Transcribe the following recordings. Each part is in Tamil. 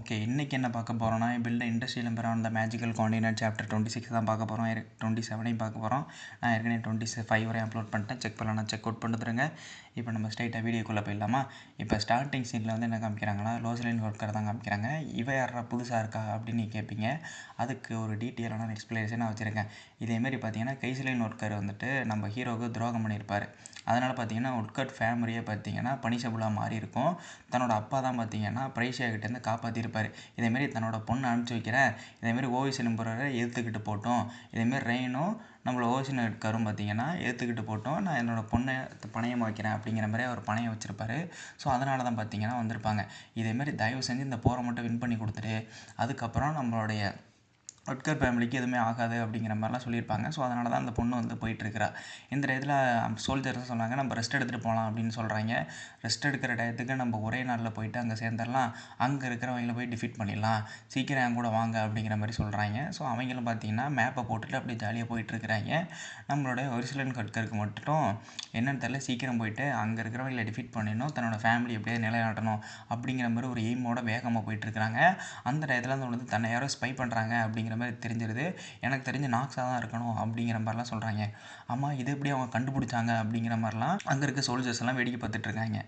ஓகே. இன்னைக்கு என்ன பார்க்க போறோம்னா, build a industrial empire on the magical continent chapter 26 தான் பார்க்க போறோம். 27யும் பார்க்க போறோம். நான் ஏற்கனவே 25 வரையும் அப்லோட் பண்ணிட்டேன். செக் பண்ணலன்னா செக் அவுட் பண்ணிட்டுருங்க. இப்போ நம்ம ஸ்ட்ரைட்டாக வீடியோக்குள்ளே போயிடலாமா? இப்போ ஸ்டார்டிங் சீனில் வந்து என்ன காமிக்கிறாங்கன்னா, ரோசலின் ஒர்க்கர் தான் காமிக்கிறாங்க. இவ யாரா புதுசாக இருக்கா அப்படின்னு நீ கேட்பீங்க. அதுக்கு ஒரு டீட்டெயிலான எக்ஸ்பிளனேஷன் நான் வச்சுருக்கேன். இதேமாரி பார்த்தீங்கன்னா, கைசலின் ஒர்க்கர் வந்துட்டு நம்ம ஹீரோவுக்கு துரோகம் பண்ணியிருப்பார். அதனால் பார்த்தீங்கன்னா, ஒர்க்கர் ஃபேமிலியே பார்த்தீங்கன்னா பனிஷபிளாக மாறி இருக்கும். தன்னோட அப்பா தான் பார்த்தீங்கன்னா பிரைஷியா கிட்டேருந்து காப்பாற்றிருப்பார். இதேமாரி தன்னோட பொண்ணை அனுப்பிச்சி வைக்கிறேன், இதேமாரி ஓவியன் போகிறவரை எதிர்த்துக்கிட்டு போட்டோம், இதேமாரி ரெயினும் நம்மளை ஓவியன் எடுக்காரும் பார்த்தீங்கன்னா எதிர்த்துக்கிட்டு போட்டோம், நான் என்னோடய பொண்ணை பணையம் வைக்கிறேன் அப்படிங்கிற மாதிரி அவர் பணையம் வச்சுருப்பாரு. ஸோ அதனால தான் பார்த்தீங்கன்னா வந்திருப்பாங்க. இதேமாரி தயவு செஞ்சு இந்த போரை மட்டும் வின் பண்ணி கொடுத்துட்டு அதுக்கப்புறம் நம்மளுடைய ஒட்கர் ஃபேமிலிக்கு எதுவுமே ஆகாது அப்படிங்கிற மாதிரிலாம் சொல்லியிருப்பாங்க. ஸோ அதனால தான் அந்த பொண்ணு வந்து போயிட்டுருக்கிறா. இந்த டயத்தில் சோல்ஜர்ஸ் சொன்னாங்க, நம்ம ரெஸ்ட் எடுத்துகிட்டு போகலாம் அப்படின்னு சொல்கிறாங்க. ரெஸ்ட் எடுக்கிற டயத்துக்கு நம்ம ஒரே நாளில் போயிட்டு அங்கே சேர்ந்துடலாம், அங்கே இருக்கிறவங்கள போய் டிஃபீட் பண்ணிடலாம், சீக்கிரம் என் கூட வாங்க அப்படிங்கிற மாதிரி சொல்கிறாங்க. ஸோ அவங்களும் பார்த்தீங்கன்னா மேப்பை போட்டுட்டு அப்படியே ஜாலியாக போயிட்டுருக்குறாங்க. நம்மளோட ஒரிசிலன் கட்கருக்கு மட்டும் என்னென்னு தெரியல, சீக்கிரம் போயிட்டு அங்கே இருக்கிறவங்கள டிஃபீட் பண்ணிடணும், தன்னோட ஃபேமிலி எப்படியே நிலைநாட்டணும் அப்படிங்கிற மாதிரி ஒரு எய்மோட வேகமாக போயிட்டுருக்குறாங்க. அந்த டயத்தில் அந்த வந்து தன்னை யாரோ ஸ்பை பண்ணுறாங்க அப்படிங்கிற மாதிரி தெரிஞ்சிருது. எனக்கு தெரிஞ்சு நாக்ஸாக தான் இருக்கணும் அப்படிங்கிற மாதிரிலாம் சொல்கிறாங்க. ஆமாம், இது எப்படி அவங்க கண்டுபிடிச்சாங்க அப்படிங்கிற மாதிரிலாம் அங்கே இருக்க சோல்ஜர்ஸ் எல்லாம் வேடிக்கை பார்த்துட்டு இருக்காங்க.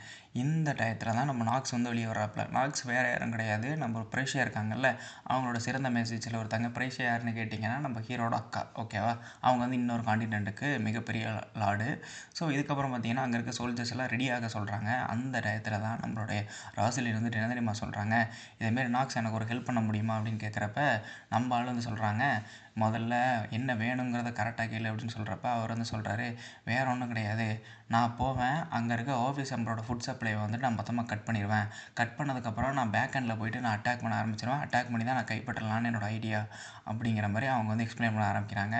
இந்த டயத்தில் தான் நம்ம நாக்ஸ் வந்து வெளியே வர்றாப்புல. நாக்ஸ் வேறு யாரும் கிடையாது, நம்ம பிரேஷியா இருக்காங்கல்ல, அவங்களோட சிறந்த மெசேஜில் ஒருத்தாங்க. பிரேஷியா யாருன்னு கேட்டிங்கன்னா நம்ம ஹீரோட அக்கா, ஓகேவா? அவங்க வந்து இன்னொரு காண்டினென்ட்டுக்கு மிகப்பெரிய லார்டு. ஸோ இதுக்கப்புறம் பார்த்தீங்கன்னா அங்கே இருக்க சோல்ஜர்ஸ் எல்லாம் ரெடியாக சொல்கிறாங்க. அந்த டயத்தில் தான் நம்மளுடைய ராசிலின் வந்து என்ன தெரியுமா சொல்கிறாங்க, இதேமாரி நாக்ஸ் எனக்கு ஒரு ஹெல்ப் பண்ண முடியுமா அப்படின்னு கேட்குறப்ப நம்ம ஆள் வந்து சொல்கிறாங்க, முதல்ல என்ன வேணுங்கிறத கரெக்டாக கேளு அப்படின்னு சொல்கிறப்ப அவர் வந்து சொல்கிறாரு, வேறு ஒன்றும் கிடையாது, நான் போவேன், அங்கே இருக்க ஆஃபீஸ் எம்பரோட ஃபுட் சப்ளையை வந்துட்டு நான் மொத்தமாக கட் பண்ணிடுவேன், கட் பண்ணதுக்கப்புறம் நான் பேக் ஹேண்டில் போயிட்டு நான் அட்டாக் பண்ண ஆரம்பிச்சிடுவேன், அட்டாக் பண்ணி தான் நான் கைப்பற்றலான்னு என்னோடய ஐடியா அப்படிங்கிற மாதிரி அவங்க வந்து எக்ஸ்பிளைன் பண்ண ஆரம்பிக்கிறாங்க.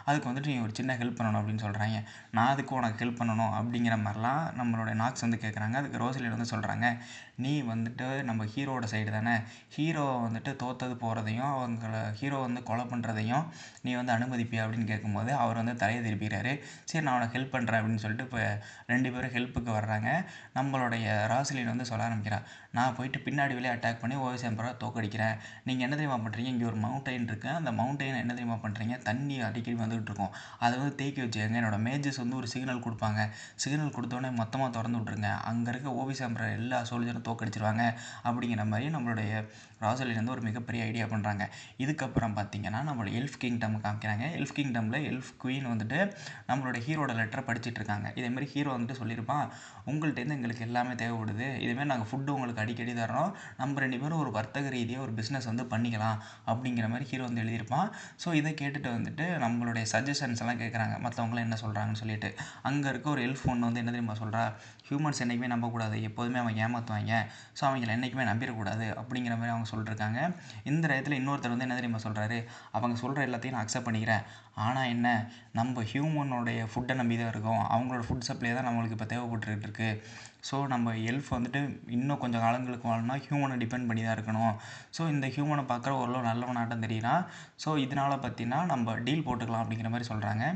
அதுக்கு வந்துட்டு நீ ஒரு சின்ன ஹெல்ப் பண்ணணும் அப்படின்னு சொல்கிறாங்க. நான் அதுக்கு உனக்கு ஹெல்ப் பண்ணணும் அப்படிங்கிற மாதிரிலாம் நம்மளுடைய நாக்ஸ் வந்து கேட்குறாங்க. அதுக்கு ரோசலின் வந்து சொல்கிறாங்க, நீ வந்துட்டு நம்ம ஹீரோட சைடு தானே, ஹீரோ வந்துட்டு தோற்றது போகிறதையும் அவங்கள ஹீரோ வந்து கொலை பண்ணுறதையும் நீ வந்து அனுமதிப்பியா அப்படின்னு கேட்கும்போது அவர் வந்து தலையை திருப்பிக்கிறாரு. சரி, நான் உனக்கு ஹெல்ப் பண்ணுறேன் அப்படின்னு சொல்லிட்டு இப்போ 2 பேரும் ஹெல்ப்புக்கு வர்றாங்க. நம்மளுடைய ராசிலின் வந்து சொல்ல ஆரம்பிக்கிறான், நான் போயிட்டு பின்னாடி வெளியே அட்டாக் பண்ணி ஓவிஸ் எம்பரை தோக்கடிக்கிறேன், நீங்கள் என்ன தெரியுமா பண்ணுறீங்க, இங்கே ஒரு மவுண்டைன் இருக்குது, அந்த மவுண்டைன் என்ன தெரியுமா பண்ணுறீங்க, தண்ணி அடிக்கடி வந்துகிட்டு இருக்கும், அதை வந்து தேக்கி வச்சுக்கோங்க, என்னோடய மேஜஸ் வந்து ஒரு சிக்னல் கொடுப்பாங்க, சிக்னல் கொடுத்தோடனே மொத்தமாக திறந்து விட்ருங்க, அங்கே இருக்க ஓவிஸ் எம்பரை எல்லா சோல்ஜரும் தோக்கடிச்சிருவாங்க அப்படிங்கிற மாதிரி நம்மளுடைய ராசலின் வந்து ஒரு மிகப்பெரிய ஐடியா பண்ணுறாங்க. இதுக்கப்புறம் பார்த்தீங்கன்னா நம்மளோட எல்ஃப் கிங்டம் காமிக்கிறாங்க. எல்ஃப் கிங்டமில் எல்ஃப் குயின் வந்துட்டு நம்மளோட ஹீரோட லெட்டரை படிச்சுட்டு இருக்காங்க. இதேமாரி ஹீரோ வந்துட்டு சொல்லியிருப்பான், உங்கள்கிட்டேருந்து எங்களுக்கு எல்லாமே தேவைப்படுது, இதேமாரி நாங்கள் ஃபுட்டு உங்களுக்கு அடிக்கடி தரோம், நம்ம 2 பேரும் ஒரு வர்த்தக ரீதியாக ஒரு பிஸ்னஸ் வந்து பண்ணிக்கலாம் அப்படிங்கிற மாதிரி ஹீரோ வந்து எழுதியிருப்பான். ஸோ இதை கேட்டுட்டு வந்துட்டு நம்மளுடைய சஜஷன்ஸ் எல்லாம் கேட்குறாங்க, மற்றவங்களாம் என்ன சொல்கிறாங்கன்னு சொல்லிட்டு. அங்கே இருக்க ஒரு எல்ஃப் ஒன்று வந்து என்ன தெரியுமா சொல்கிறா, ஹியூமன்ஸ் என்றைக்குமே நம்பக்கூடாது, எப்போதுமே அவங்க ஏமாற்றுவாங்க, ஸோ அவங்கள என்றைக்குமே நம்பிடக்கூடாது அப்படிங்கிற மாதிரி அவங்க சொல்லியிருக்காங்க. இந்த இடத்துல இன்னொருத்தர் வந்து என்ன தெரியுமா சொல்கிறாரு, அவங்க சொல்கிற எல்லாத்தையும் நான் அக்செப்ட் பண்ணிக்கிறேன், ஆனால் என்ன, நம்ம ஹியூமனோடைய ஃபுட்டை நம்பி தான் இருக்கோம், அவங்களோட ஃபுட் சப்ளை தான் நம்மளுக்கு இப்போ தேவைப்பட்டுருக்கு இருக்கு, ஸோ நம்ம எல்ஃப் வந்துட்டு இன்னும் கொஞ்சம் காலங்களுக்கு வாழணும்னா ஹியூமனை டிபெண்ட் பண்ணி தான் இருக்கணும், ஸோ இந்த ஹியூமனை பார்க்குற ஓரளவு நல்லவனாட்டம் தெரியுறான், ஸோ இதனால் பார்த்தீங்கன்னா நம்ம டீல் போட்டுக்கலாம் அப்படிங்கிற மாதிரி சொல்கிறாங்க.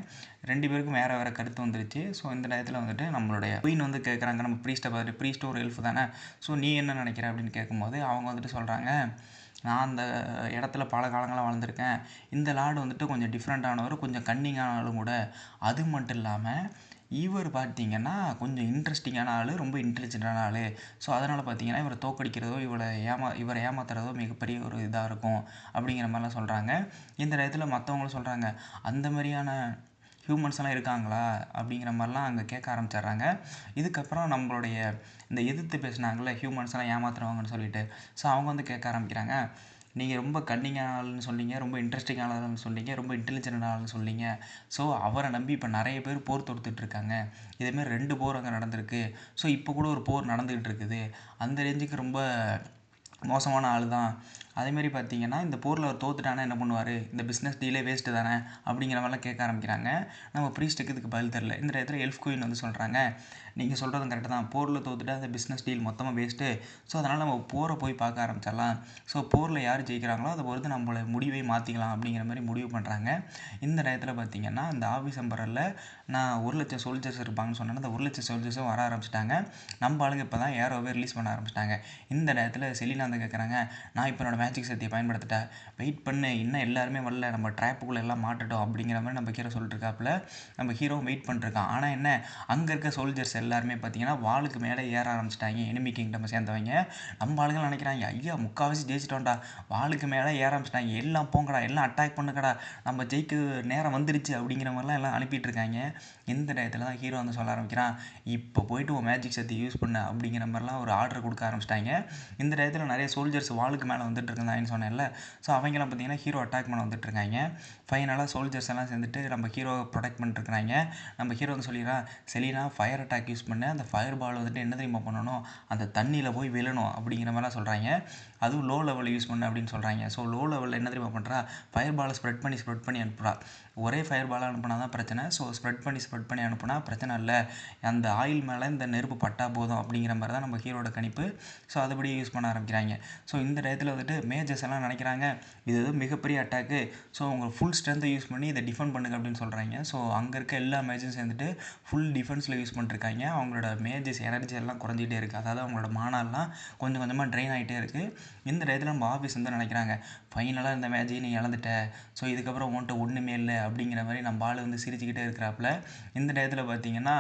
2 பேருக்கும் வேறு வேறு கருத்து வந்துருச்சு. ஸோ இந்த நேரத்தில் வந்துட்டு நம்மளுடைய குயின் வந்து கேட்குறாங்க, நம்ம ப்ரீஸ்ட்டை பார்த்துட்டு, ப்ரீஸ்ட்டு ஒரு எல்ஃப் தானே, ஸோ நீ என்ன நினைக்கிற அப்படின்னு கேட்கும்போது அவங்க வந்துட்டு சொல்கிறாங்க, நான் அந்த இடத்துல பல காலங்களாக வாழ்ந்திருக்கேன், இந்த லார்டு வந்துட்டு கொஞ்சம் டிஃப்ரெண்ட்டானவர், கொஞ்சம் கன்னிங்கான ஆளும் கூட, அது மட்டும் இல்லாமல் இவர் பார்த்தீங்கன்னா கொஞ்சம் இன்ட்ரெஸ்டிங்கான ஆள், ரொம்ப இன்டெலிஜென்ட்டான ஆள், ஸோ அதனால் பார்த்தீங்கன்னா இவரை தோக்கடிக்கிறதோ இவரை ஏமாத்துறதோ மிகப்பெரிய ஒரு இதாக இருக்கும் அப்படிங்கிற மாதிரிலாம் சொல்கிறாங்க. இந்த இடத்துல மற்றவங்களும் சொல்கிறாங்க, அந்த மாதிரியான ஹியூமன்ஸ்லாம் இருக்காங்களா அப்படிங்கிற மாதிரிலாம் அங்கே கேட்க ஆரம்பிச்சிடுறாங்க. இதுக்கப்புறம் நம்மளுடைய இந்த எதிர்த்து பேசினாங்கள்ல ஹியூமன்ஸ்லாம் ஏமாத்துறவங்கன்னு சொல்லிட்டு, ஸோ அவங்க வந்து கேட்க ஆரம்பிக்கிறாங்க, நீங்கள் ரொம்ப கன்னிங்கான ஆளுன்னு சொன்னீங்க, ரொம்ப இன்ட்ரெஸ்டிங்கான ஆளுன்னு சொன்னீங்க, ரொம்ப இன்டெலிஜென்ட்டான ஆளுன்னு சொன்னீங்க, ஸோ அவரை நம்பி இப்போ நிறைய பேர் போர் தொடுத்துட்ருக்காங்க, இதேமாரி 2 போர் அங்கே நடந்திருக்கு, ஸோ இப்போ கூட ஒரு போர் நடந்துக்கிட்டு இருக்குது, அந்த ரேஞ்சுக்கு ரொம்ப மோசமான ஆள் தான், அதேமாரி பார்த்தீங்கன்னா இந்த போரில் அவர் தோத்துட்டானா என்ன பண்ணுவார், இந்த பிஸ்னஸ் டீலே வேஸ்ட்டு தானே அப்படிங்கிற மாதிரிலாம் கேட்க ஆரம்பிக்கிறாங்க. நம்ம ப்ரீஸ்ட்டுக்கு இதுக்கு பதில் தெரில. இந்த இடத்துல எல்ஃப் குயின் வந்து சொல்கிறாங்க, நீங்கள் சொல்கிறதும் கரெக்டு தான், போரில் தோத்துட்டா அந்த பிஸ்னஸ் டீல் மொத்தமாக வேஸ்ட்டு. ஸோ அதனால் நம்ம போரை போய் பார்க்க ஆரம்பிச்சிடலாம். ஸோ போரில் யார் ஜெயிக்கிறாங்களோ அதை பொறுத்து நம்மளை முடிவை மாற்றிக்கலாம் அப்படிங்கிற மாதிரி முடிவு பண்ணுறாங்க. இந்த நேரத்தில் பார்த்தீங்கன்னா இந்த ஆஃபீஸ் எம்பரில் நான் 1,00,000 சோல்ஜர்ஸ் இருப்பாங்கன்னு சொன்னேன்னா அந்த 1,00,000 சோல்ஜர்ஸும் வர ஆரம்பிச்சிட்டாங்க. நம்ம ஆளுங்க இப்போ தான் ஏரோவே ரிலீஸ் பண்ண ஆரம்பிச்சிட்டாங்க. இந்த நேரத்தில் செலினா வந்து கேட்குறாங்க, நான் இப்போ என்னோட மேஜிக் சக்தியை பயன்படுத்திட்டேன், வெயிட் பண்ணு, இன்னும் எல்லாருமே வரல, நம்ம ட்ராப்புக்குள்ளே எல்லாம் மாட்டுட்டோம் அப்படிங்கிற மாதிரி நம்ம ஹீரோ சொல்லிட்டு இருக்காப்புல. நம்ம ஹீரோவும் வெயிட் பண்ணிருக்கான். ஆனால் என்ன, அங்கே இருக்க சோல்ஜர்ஸ் எல்லாருமே பார்த்தீங்கன்னா வாளுக்கு மேலே ஏற ஆரம்பிச்சிட்டாங்க. எனிமி கிங்டம் சேர்ந்தவங்க. நம்ம ஆளுங்க நினைக்கிறாங்க, ஐயா முக்கால்வாசி ஜெயிச்சிட்டோம்டா, வாளுக்கு மேலே ஏற ஆரம்பிச்சிட்டாங்க, எல்லாம் போங்கடா, எல்லாம் அட்டாக் பண்ணுங்கடா, நம்ம ஜெயிக்க நேரம் வந்துடுச்சு அப்படிங்கிற மாதிரிலாம் எல்லாம் அனுப்பிட்டு இருக்காங்க. இந்த டயத்தில் தான் ஹீரோ வந்து சொல்ல ஆரம்பிக்கிறான், இப்போ போயிட்டு உன் மேஜிக் சக்தி யூஸ் பண்ண அப்படிங்கிற மாதிரிலாம் ஒரு ஆர்டர் கொடுக்க ஆரம்பிச்சிட்டாங்க. இந்த டயத்தில் நிறைய சோல்ஜர்ஸ் வாளுக்கு மேலே வந்துட்டு இருந்தாங்கன்னு சொன்னேன்ல. ஸோ அவங்கெல்லாம் பார்த்தீங்கன்னா ஹீரோ அட்டாக் பண்ண வந்துட்டு இருக்காங்க. ஃபைனலாக சோல்ஜர்ஸ் எல்லாம் சேர்ந்துட்டு நம்ம ஹீரோவை ப்ரொடெக்ட் பண்ணிட்டுருக்காங்க. நம்ம ஹீரோ வந்து சொல்லிடுறான், செலினா ஃபயர் அட்டாக் யூஸ் பண்ண, அந்த ஃபயர் பால் வந்துட்டு என்ன தெரியுமா பண்ணணும், அந்த தண்ணியில் போய் விழணும் அப்படிங்கிற மாதிரிலாம் சொல்கிறாங்க. அதுவும் லோ லெவலில் யூஸ் பண்ண அப்படின்னு சொல்கிறாங்க. ஸோ லோ லெவலில் என்ன தெரியுமா பண்ணுறா, ஃபயர் பாலை ஸ்ப்ரெட் பண்ணி அனுப்புகிறா. ஒரே ஃபயர் பாலாக அனுப்புனா தான் பிரச்சனை. ஸோ ஸ்ப்ரெட் பண்ணி அனுப்புனா பிரச்சனை இல்லை, அந்த ஆயில் மேலே இந்த நெருப்பு பட்டா போதும் அப்படிங்கிற மாதிரி தான் நம்ம ஹீரோட கணிப்பு. ஸோ அதுபடி யூஸ் பண்ண ஆரம்பிக்கிறாங்க. ஸோ இந்த டயத்தில் வந்துட்டு மேஜர்ஸ் எல்லாம் நினைக்கிறாங்க, இது எதுவும் மிகப்பெரிய அட்டாக்கு, ஸோ உங்கள் ஃபுல் ஸ்ட்ரென்த்தை யூஸ் பண்ணி இதை டிஃபெண்ட் பண்ணுங்க அப்படின்னு சொல்கிறாங்க. ஸோ அங்கே இருக்க எல்லா மேஜர்ஸும் சேர்ந்துட்டு ஃபுல் டிஃபென்ஸில் யூஸ் பண்ணிருக்காங்க. அவங்களோட மேஜர்ஸ் எனர்ஜி எல்லாம் குறைஞ்சிட்டே இருக்குது. அதாவது அவங்களோட மானாலாம் கொஞ்சம் கொஞ்சமாக ட்ரெயின் ஆகிட்டே இருக்குது. இந்த டயத்தில் நம்ம ஆஃபீஸ் வந்து நினைக்கிறாங்க, ஃபைனலாக இந்த மேட்சை நீ இழந்துட்ட, ஸோ இதுக்கப்புறம் உன்கிட்ட ஒன்றுமே இல்லை அப்படிங்கிற மாதிரி நம்ம ஆள் வந்து சிரிச்சுக்கிட்டே இருக்கிறாப்புல. இந்த டயத்தில் பார்த்தீங்கன்னா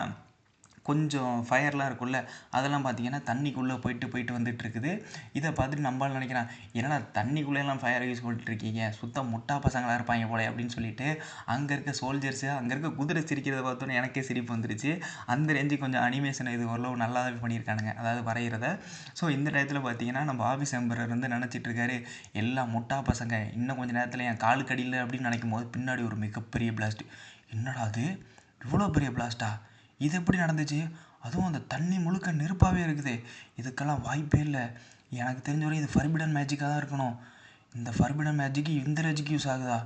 கொஞ்சம் ஃபயர்லாம் இருக்குல்ல, அதெல்லாம் பார்த்தீங்கன்னா தண்ணிக்குள்ளே போயிட்டு வந்துட்டு இருக்குது. இதை பார்த்துட்டு நம்மளால் நினைக்கிறான், என்னடா தண்ணிக்குள்ளேலாம் ஃபயர் யூஸ் பண்ணிட்டுருக்கீங்க, சுத்தம் முட்டா பசங்களாக இருப்பாங்க போல அப்படின்னு சொல்லிட்டு அங்கே இருக்க சோல்ஜர்ஸு, அங்கே இருக்க குதிரை சிரிக்கிறத பார்த்தோன்னே எனக்கே சிரிப்பு வந்துருச்சு. அந்த ரேஞ்சு கொஞ்சம் அனிமேஷன் இது ஓரளவு நல்லாவே பண்ணியிருக்கானுங்க, அதாவது வரைகிறத. ஸோ இந்த டயத்தில் பார்த்தீங்கன்னா நம்ம ஆஃபீஸ் எம்பரர் வந்து நினச்சிட்டு இருக்காரு, எல்லாம் முட்டா பசங்க, இன்னும் கொஞ்சம் நேரத்தில் என் காலுக்கு அடியில் அப்படின்னு நினைக்கும் போது பின்னாடி ஒரு மிகப்பெரிய பிளாஸ்ட். என்னடா அது, இவ்வளோ பெரிய பிளாஸ்ட்டா, இது எப்படி நடந்துச்சு, அதுவும் அந்த தண்ணி முழுக்க நெருப்பாகவே இருக்குது, இதுக்கெல்லாம் வாய்ப்பே இல்லை, எனக்கு தெரிஞ்ச வரை இது ஃபர்பிடன் மேஜிக்காக தான் இருக்கணும், இந்த ஃபர்பிடன் மேஜிக்கு இந்த ரேஜுக்கு யூஸ் ஆகுதா,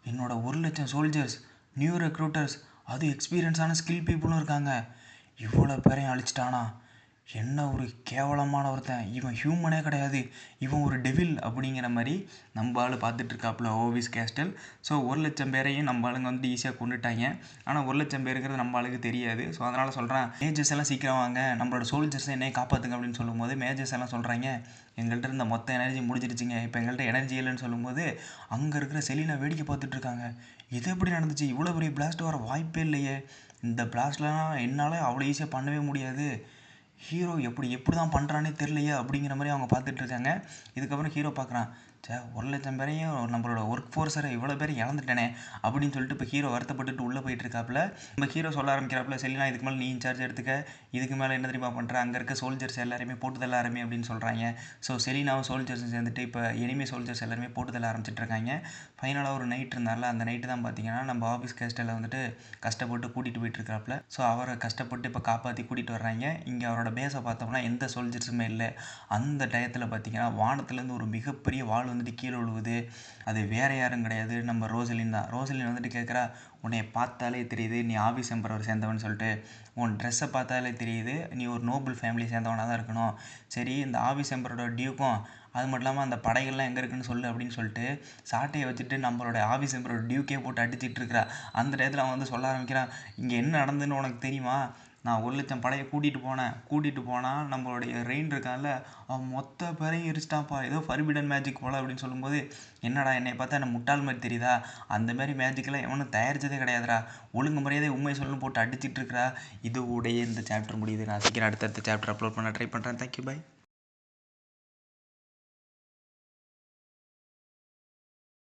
என்னோட 1,00,000 சோல்ஜர்ஸ், நியூ ரெக்ரூட்டர்ஸ், அது எக்ஸ்பீரியன்ஸான ஸ்கில் பீப்புளும் இருக்காங்க, இவ்வளோ பேரையும் அழிச்சிட்டானா, என்ன ஒரு கேவலமான ஒருத்தன், இவன் ஹியூமனே கிடையாது, இவன் ஒரு டெவில் அப்படிங்கிற மாதிரி நம்ம ஆள் பார்த்துட்ருக்காப்புல ஓவிஸ் கேஸ்டல். ஸோ 1,00,000 பேரையும் நம்ம ஆளுங்க வந்து ஈஸியாக கொண்டுட்டாங்க. ஆனால் 1,00,000 பேருங்கிறது நம்ம ஆளுக்கு தெரியாது. ஸோ அதனால் சொல்கிறேன், மேஜர்ஸ் எல்லாம் சீக்கிரம் வாங்க, நம்மளோட சோல்ஜர்ஸை என்னையை காப்பாற்றுங்க அப்படின்னு சொல்லும்போது மேஜர்ஸ் எல்லாம் சொல்கிறாங்க, எங்கள்கிட்ட இருந்த மொத்த எனர்ஜி முடிஞ்சிருச்சுங்க, இப்போ எங்கள்கிட்ட எனர்ஜி இல்லைன்னு சொல்லும்போது அங்கே இருக்கிற செலினா வேடிக்கை பார்த்துட்ருக்காங்க, இது எப்படி நடந்துச்சு, இவ்வளோ பெரிய பிளாஸ்ட் வர வாய்ப்பே இல்லையே, இந்த பிளாஸ்ட்லாம் என்னால் அவ்வளோ ஈஸியாக பண்ணவே முடியாது, ஹீரோ எப்படி தான் பண்ணுறானே தெரியலையே அப்படிங்கிற மாதிரி அவங்க பார்த்துட்டு இருக்காங்க. இதுக்கப்புறம் ஹீரோ பார்க்குறான், 1,00,000 பேரையும் நம்மளோட ஒர்க் ஃபோர்ஸரை இவ்வளோ பேர் இழந்துட்டேனே அப்படின்னு சொல்லிட்டு இப்போ ஹீரோ வருத்தப்பட்டுட்டு உள்ளே போயிட்டுருக்காப்புல. நம்ம ஹீரோ சொல்ல ஆரம்பிக்கிறாப்புல, செலினா இதுக்கு மேலே நீ இன்சார்ஜ் எடுத்துக்க, இதுக்கு மேலே என்ன தெரியுமா பண்ணுற, அங்கே இருக்க சோல்ஜர்ஸ் எல்லாருமே போட்டுதல்ல ஆரம்பி அப்படின்னு சொல்கிறாங்க. ஸோ செலினாவும் சோல்ஜர்ஸும் சேர்ந்துட்டு இப்போ எனிமி சோல்ஜர்ஸ் எல்லாருமே போட்டுதல்ல ஆரம்பிச்சிட்டு இருக்காங்க. ஃபைனலாக ஒரு நைட் இருந்தால அந்த நைட்டு தான் பார்த்தீங்கன்னா நம்ம ஆஃபீஸ் கேஸ்டலில் வந்துட்டு கஷ்டப்பட்டு கூட்டிகிட்டு போயிட்டுருக்காப்புல. ஸோ அவரை கஷ்டப்பட்டு இப்போ காப்பாற்றி கூட்டிகிட்டு வர்றாங்க. இங்கே அவரோட பேஸை பார்த்தோம்னா எந்த சோல்ஜர்ஸுமே இல்லை. அந்த டயத்தில் பார்த்தீங்கன்னா வானத்துலேருந்து ஒரு மிகப்பெரிய வால் வந்துட்டு கீழே விழுவுது. அது வேறு யாரும் கிடையாது, நம்ம ரோசலின் தான். ரோசலின் வந்துட்டு கேட்குறா, உன்னை பார்த்தாலே தெரியுது நீ ஆஃபீஸ் எம்பரர் சேர்ந்தவன் சொல்லிட்டு, உன் ட்ரெஸ்ஸை பார்த்தாலே தெரியுது நீ ஒரு நோபல் ஃபேமிலி சேர்ந்தவனாக தான் இருக்கணும், சரி இந்த ஆஃபீஸ் எம்பரோட டியூக்கும் அது மட்டும் இல்லாமல் அந்த படைகள்லாம் எங்கே இருக்குன்னு சொல்லு அப்படின்னு சொல்லிட்டு சாட்டையை வச்சுட்டு நம்மளோட ஆஃபீஸ் எம்பரோட டியூக்கே போட்டு அடிச்சிட்டு இருக்கிறா. அந்த டயத்தில் அவன் வந்து சொல்ல ஆரம்பிக்கிறான், இங்கே என்ன நடந்துன்னு உனக்கு தெரியுமா, நான் 1,00,000 படையை கூட்டிகிட்டு போனால் நம்மளுடைய ரெயின் இருக்கான்ல, அவன் மொத்த பேரையும் எரிச்சிட்டான்ப்பா, ஏதோ ஃபர்பிடன் மேஜிக் போல் அப்படின்னு சொல்லும்போது, என்னடா என்னை பார்த்தா என்ன முட்டாள் மாதிரி தெரியுதா, அந்த மாதிரி மேஜிக்கெல்லாம் எவனும் தயாரித்ததே கிடையாதுடா, ஒழுங்கு முறையாதே உண்மை சொல்லணும் போட்டு அடிச்சிட்டு இருக்கிறா. இது உடைய இந்த சாப்டர் முடியுது. நான் சீக்கிரம் அடுத்தடுத்த சாப்டர் அப்லோட் பண்ண ட்ரை பண்ணுறேன். Thank you, by.